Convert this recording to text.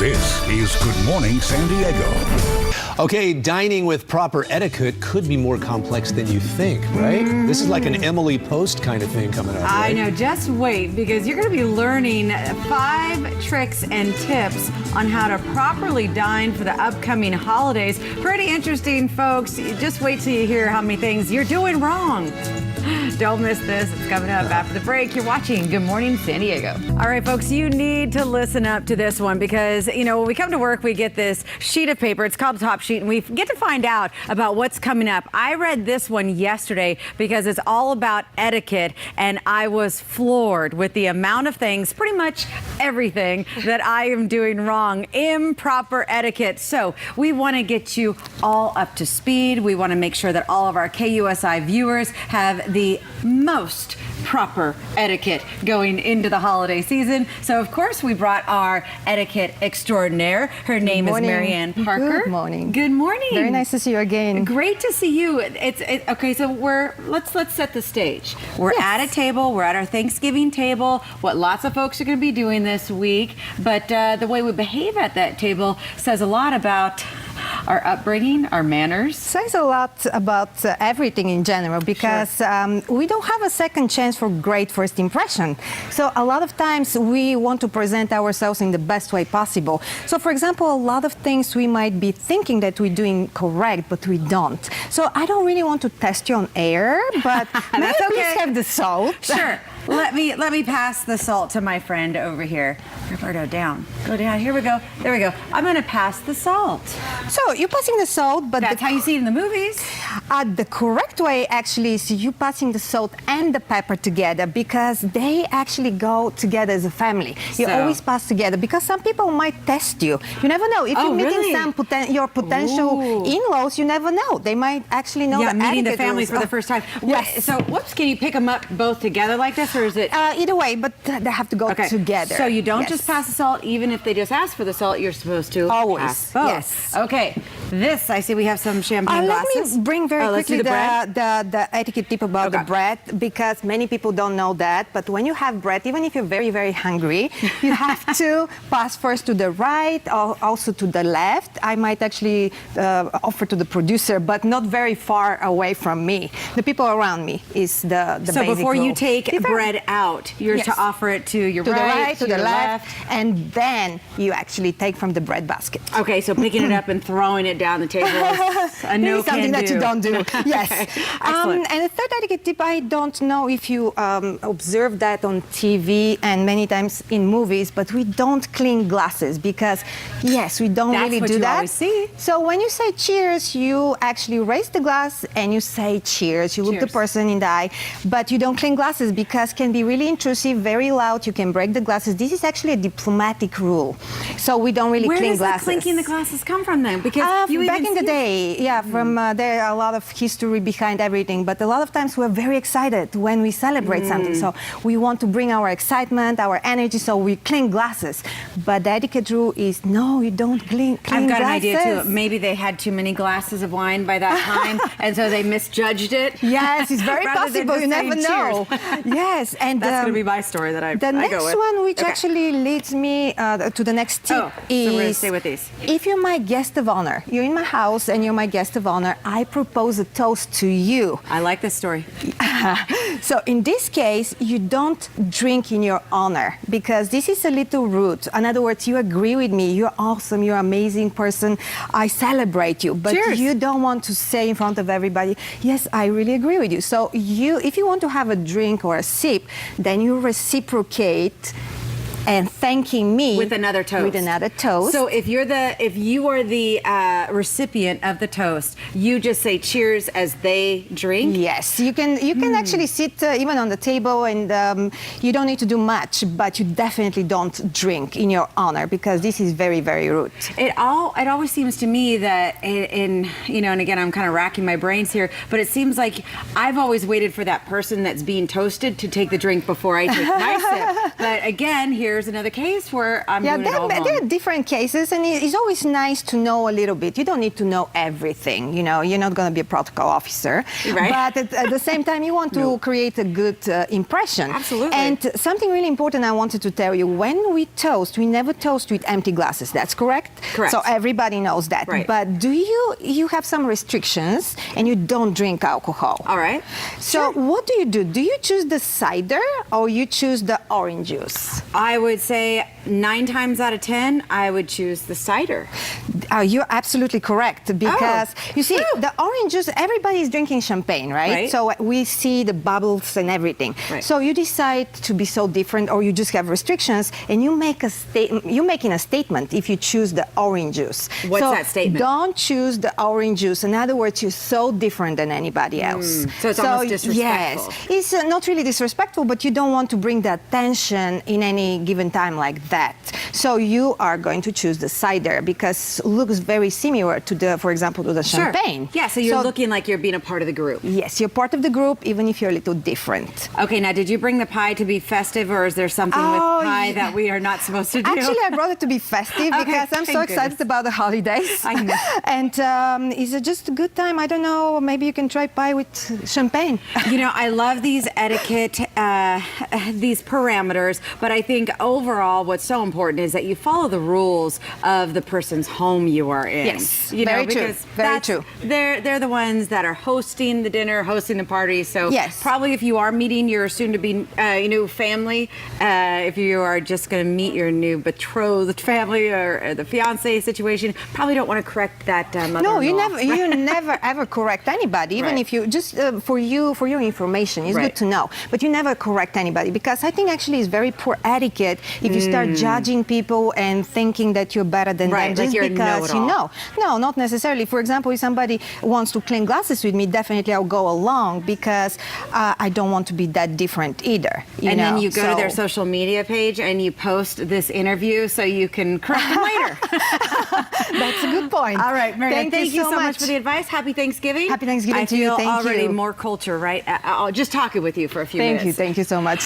This is Good Morning San Diego. Okay, dining with proper etiquette could be more complex than you think, right? This is like an Emily Post kind of thing coming up, right? I know, just wait, because you're going to be learning 5 tricks and tips on how to properly dine for the upcoming holidays. Pretty interesting, folks. Just wait till you hear how many things you're doing wrong. Don't miss this. It's coming up after the break. You're watching Good Morning San Diego. All right, folks, you need to listen up to this one because, you know, when we come to work, we get this sheet of paper. It's called Top Sheet, and we get to find out about what's coming up. I read this one yesterday because it's all about etiquette, and I was floored with the amount of things, pretty much everything, that I am doing wrong. Improper etiquette. So we want to get you all up to speed. We want to make sure that all of our KUSI viewers have the most proper etiquette going into the holiday season. So, of course, we brought our etiquette extraordinaire. Her name is Maryanne Parker. Good morning. Good morning. Very nice to see you again. Great to see you. Okay. So let's set the stage. We're at a table. We're at our Thanksgiving table. What lots of folks are going to be doing this week, but the way we behave at that table says a lot about our upbringing, our manners. Says a lot about everything in general because we don't have a second chance for great first impression. So a lot of times we want to present ourselves in the best way possible. So for example, a lot of things we might be thinking that we're doing correct, but we don't. So I don't really want to test you on air, but may I please have the salt? Sure. Let me pass the salt to my friend over here. Roberto, down. Go down. Here we go. There we go. I'm going to pass the salt. So you're passing the salt, but that's how you see it in the movies. The correct way actually is you passing the salt and the pepper together because they actually go together as a family. You always pass together because some people might test you. You never know. If you're meeting your potential in-laws, you never know. They might actually know the meeting the family rules. for the first time. Yes. So, whoops, can you pick them up both together like this, or is it? Either way, but they have to go together. So you don't just pass the salt, even if they just ask for the salt, you're supposed to pass both. Yes. Okay. This, I see we have some champagne glasses. Let me bring very quickly the etiquette tip about the bread, because many people don't know that. But when you have bread, even if you're very, very hungry, you have to pass first to the right, or also to the left. I might actually offer to the producer, but not very far away from me. The people around me is the basic So before rule. you take bread out, you're to offer it to your right, to the left, and then you actually take from the bread basket. Okay, so picking it up and throwing it down the table is a no something that you don't do. Yes. Excellent. And the third etiquette tip, I don't know if you observe that on TV and many times in movies, but we don't clean glasses because, yes, we don't really do that. Always see. So when you say cheers, you actually raise the glass and you say cheers. You look the person in the eye, but you don't clean glasses because can be really intrusive, very loud. You can break the glasses. This is actually a diplomatic rule. So we don't really clean glasses. Where does the clinking the glasses come from then? Because back in the day, from there are a lot of history behind everything, but a lot of times we're very excited when we celebrate something. So we want to bring our excitement, our energy, so we clean glasses. But the etiquette rule is no, you don't clean I've got glasses. an idea too. Maybe they had too many glasses of wine by that time, and so they misjudged it. Yes, it's very possible. You never know. Yes, and that's going to be my story that I the go next with. one, which actually leads me to the next tip, is so we're going to stay with these. If you're my guest of honor, you're in my house and you're my guest of honor, I propose a toast to you. I like this story. So in this case, you don't drink in your honor because this is a little rude. In other words, you agree with me. You're awesome. You're an amazing person. I celebrate you. But you don't want to say in front of everybody, yes, I really agree with you. So if you want to have a drink or a sip, then you reciprocate and thanking me with another toast. With another toast. So if you are the recipient of the toast, you just say cheers as they drink. Yes, you can actually sit even on the table, and you don't need to do much, but you definitely don't drink in your honor because this is very, very rude. It always seems to me that and again I'm kind of racking my brains here, but it seems like I've always waited for that person that's being toasted to take the drink before I take my sip. But again, here there's another case where I'm Yeah, doing it all wrong. there are different cases, and it's always nice to know a little bit. You don't need to know everything. You know, you're not going to be a protocol officer, Right. but at the same time, you want to create a good impression. Absolutely. And something really important I wanted to tell you: when we toast, we never toast with empty glasses. That's correct. Correct. So everybody knows that. Right. But do you have some restrictions, and you don't drink alcohol? All right. So what do? Do you choose the cider or you choose the orange juice? I would say 9 times out of 10, I would choose the cider. You're absolutely correct because you see Whew. the orange juice. Everybody is drinking champagne, right? Right. So we see the bubbles and everything. Right. So you decide to be so different, or you just have restrictions, and you make a statement. You're making a statement if you choose the orange juice. What's So that statement? Don't choose the orange juice. In other words, you're so different than anybody else. So it's almost disrespectful. Yes, it's not really disrespectful, but you don't want to bring that tension in any given time like that. So you are going to choose the cider because it looks very similar to the, for example, to the champagne. Yeah, so you're looking like you're being a part of the group. Yes, you're part of the group, even if you're a little different. Okay, now did you bring the pie to be festive, or is there something with pie that we are not supposed to do? Actually, I brought it to be festive because I'm so thank excited goodness. about the holidays. I know. And it's just a good time. I don't know, maybe you can try pie with champagne. You know, I love these etiquette, these parameters, but I think overall what's so important is that you follow the rules of the person's home you are in. Yes, you know, very true, because very true. They're the ones that are hosting the dinner, hosting the party. So Yes. probably if you are meeting your soon-to-be new family, if you are just going to meet your new betrothed family or the fiance situation, probably don't want to correct that mother-in-law. No, you never ever correct anybody, even Right. if you just for your information, it's Right. good to know. But you never correct anybody because I think actually it's very poor etiquette if you start judging people and thinking that you're better than Right, them like just you're a because you know-it-all. know. No, not necessarily. For example, if somebody wants to clean glasses with me, definitely I'll go along because I don't want to be that different either. And know? then you go to their So- social media page and you post this interview so you can correct them later. That's a good point. All right, Maryanne, thank you so much much for the advice. Happy Thanksgiving. Happy Thanksgiving I to you. feel Thank already you. more culture, right? Just talking with you for a few Thank minutes. you so much.